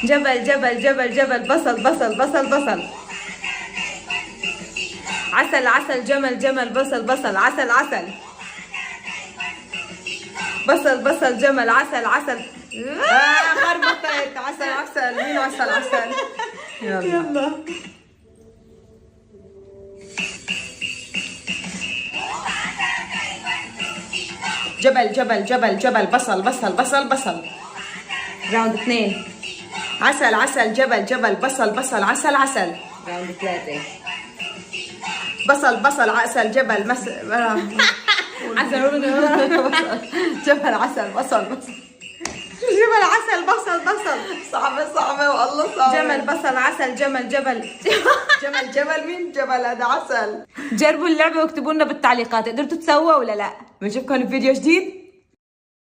جبل جبل جبل جبل، بصل بصل بصل بصل. عسل عسل، جمل جمل، بصل بصل، عسل عسل. بصل بصل، جمل، عسل عسل. خربطت. عسل عسل، مين عسل عسل؟ يلا. جبل جبل جبل جبل، بصل بصل بصل بصل. راوند 2. عسل عسل، جبل جبل، بصل بصل، عسل عسل. راوند 3. بصل بصل، عسل، جبل، عسل. جبل عسل، بصل بصل. جبل عسل، بصل بصل. صعبة والله صعبة. جمل بصل عسل، جمل جبل. جبل جبل، مين جبل هذا؟ عسل. جربوا اللعبة واكتبوا لنا بالتعليقات قدرتوا تسووا ولا لا. بنشوفكم في فيديو جديد.